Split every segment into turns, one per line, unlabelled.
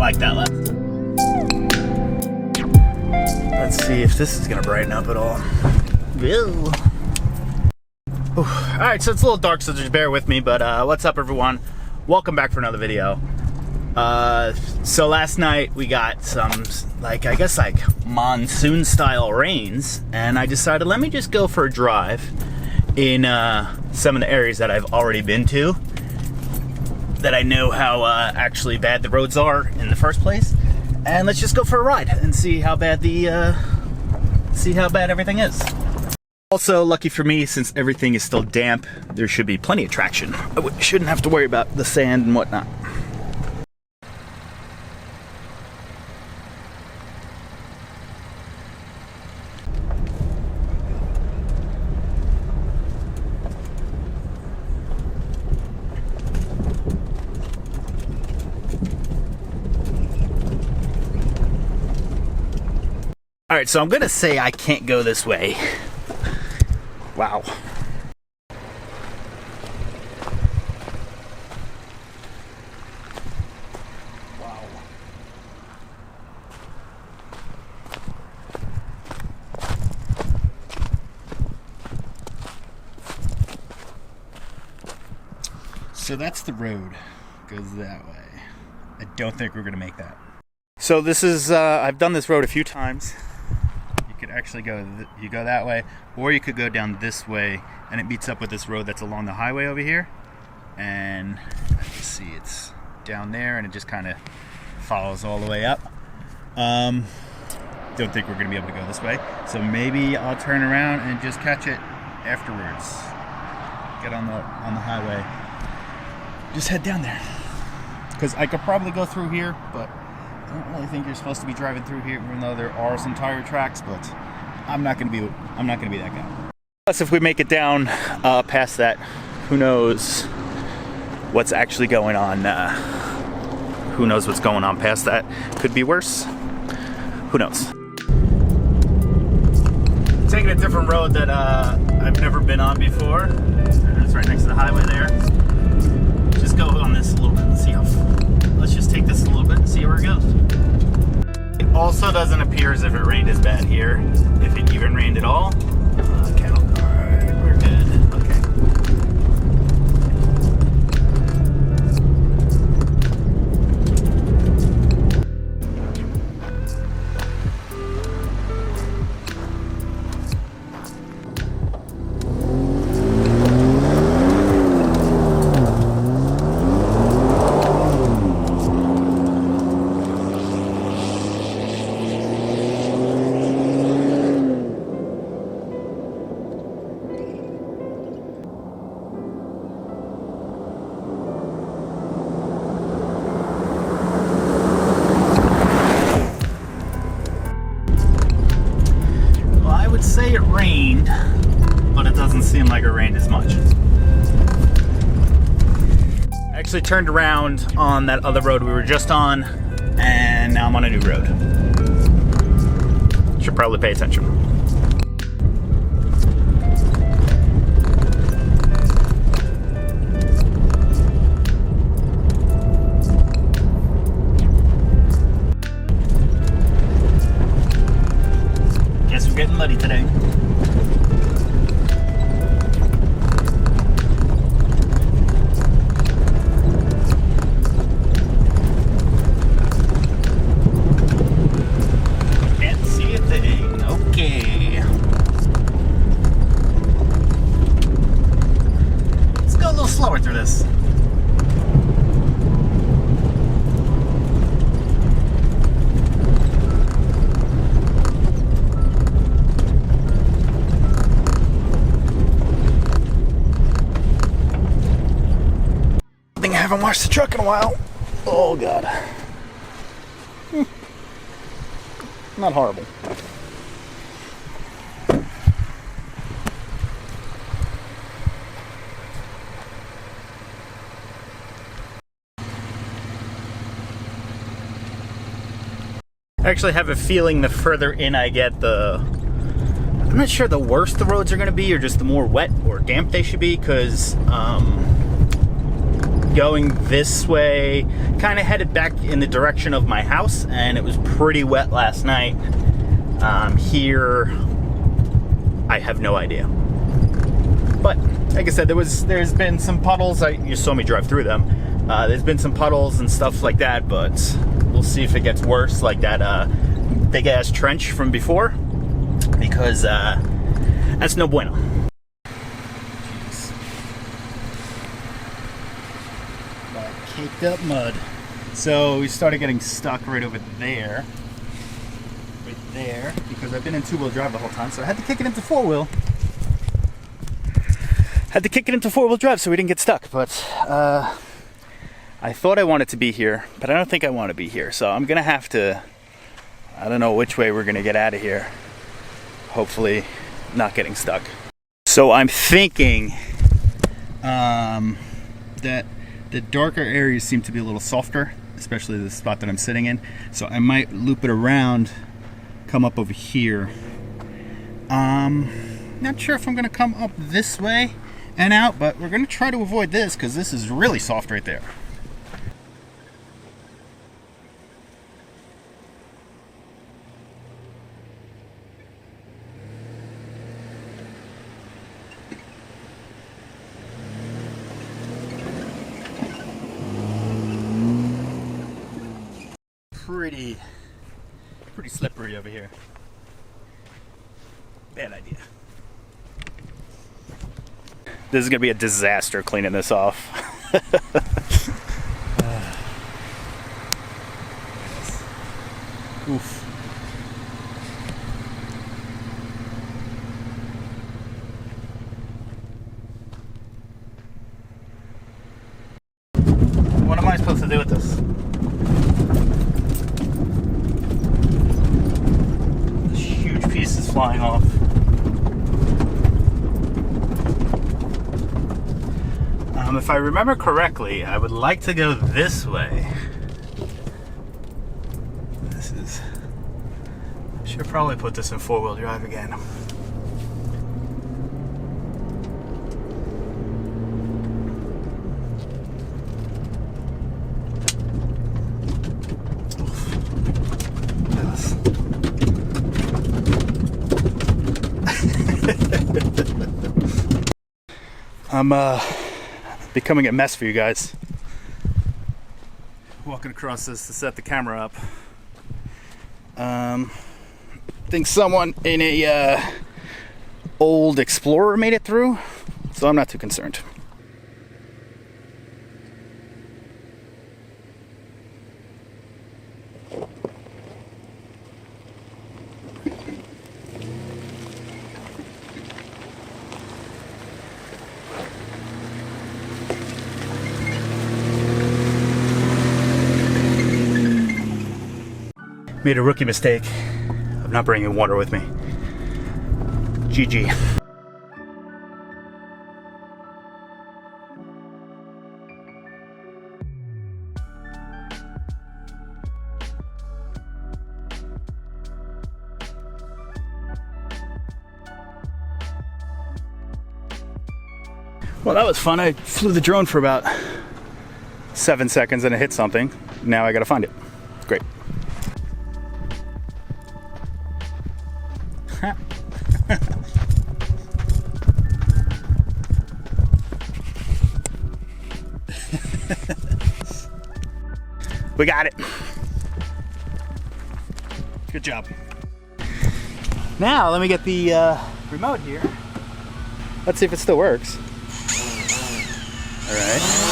like that left. Let's see if this is gonna brighten up at all. Ew. Alright, so it's a little dark, so just bear with me, but what's up everyone? Welcome back for another video. So last night we got some, I guess monsoon style rains, and I decided let me just go for a drive in some of the areas that I've already been to, that I know how actually bad the roads are in the first place, and let's just go for a ride and see how bad everything is. Also, lucky for me, since everything is still damp, there should be plenty of traction. I shouldn't have to worry about the sand and whatnot. Alright, so I'm gonna say I can't go this way. Wow. Wow. So that's the road. Goes that way. I don't think we're gonna make that. So this is, I've done this road a few times. Could actually you go that way, or you could go down this way, and it meets up with this road that's along the highway over here, and you see it's down there, and it just kind of follows all the way up. Don't think we're gonna be able to go this way, so maybe I'll turn around and just catch it afterwards. Get on the highway, just head down there, because I could probably go through here, but I don't really think you're supposed to be driving through here, even though there are some tire tracks, but I'm not gonna be that guy. Plus, if we make it down past that, who knows what's actually going on? Who knows what's going on past that? Could be worse. Who knows? Taking a different road that I've never been on before. It's right next to the highway there. Just go on this a little bit and see how. Let's just take this a little bit and see where it goes. It also doesn't appear as if it rained as bad here, if it even rained at all. Okay, alright, we're good. Okay. Say it rained, but it doesn't seem like it rained as much. I actually turned around on that other road we were just on, and now I'm on a new road. Should probably pay attention. Guess we're getting muddy today. Can't see a thing. Okay. Let's go a little slower through this. I haven't washed the truck in a while. Oh god. Not horrible. I actually have a feeling the further in I get, I'm not sure the worse the roads are going to be, or just the more wet or damp they should be, because going this way, kind of headed back in the direction of my house, and it was pretty wet last night. Here, I have no idea. But like I said, there's been some puddles. You saw me drive through them. There's been some puddles and stuff like that, but we'll see if it gets worse, like that big ass trench from before, because that's no bueno. Jeez. That caked up mud. So we started getting stuck right over there. Right there, because I've been in two-wheel drive the whole time, so I had to kick it into four-wheel. Had to kick it into four-wheel drive so we didn't get stuck, but I thought I wanted to be here, but I don't think I want to be here, so I'm gonna have to, I don't know which way we're gonna get out of here. Hopefully not getting stuck. So I'm thinking that the darker areas seem to be a little softer, especially the spot that I'm sitting in, so I might loop it around, come up over here. Not sure if I'm gonna come up this way and out, but we're gonna try to avoid this because this is really soft right there. Pretty slippery over here. Bad idea. This is gonna be a disaster cleaning this off. Oof. What am I supposed to do with this? This huge piece is flying off. If I remember correctly, I would like to go this way. I should probably put this in four-wheel drive again. I'm becoming a mess for you guys. Walking across this to set the camera up. I think someone in a old Explorer made it through, so I'm not too concerned. Made a rookie mistake of not bringing water with me. GG. Well, that was fun. I flew the drone for about 7 seconds and it hit something. Now I gotta find it. Great. We got it. Good job. Now let me get the remote here. Let's see if it still works. All right.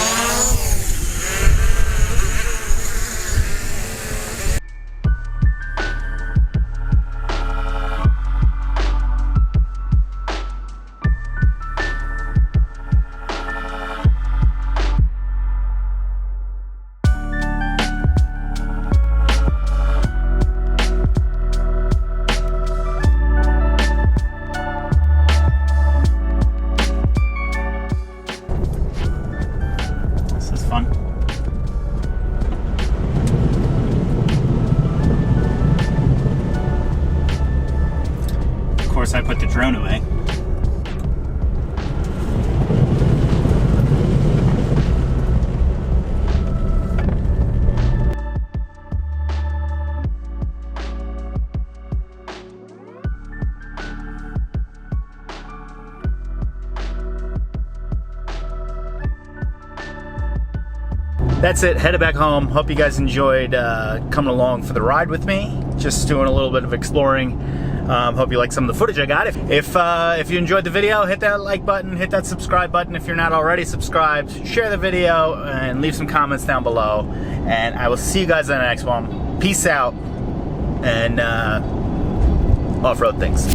I put the drone away. that's it. Headed back home. Hope you guys enjoyed coming along for the ride with me. Just doing a little bit of exploring. Hope you like some of the footage I got. If you enjoyed the video, hit that like button, hit that subscribe button if you're not already subscribed. Share the video and leave some comments down below. And I will see you guys in the next one. Peace out and off-road things.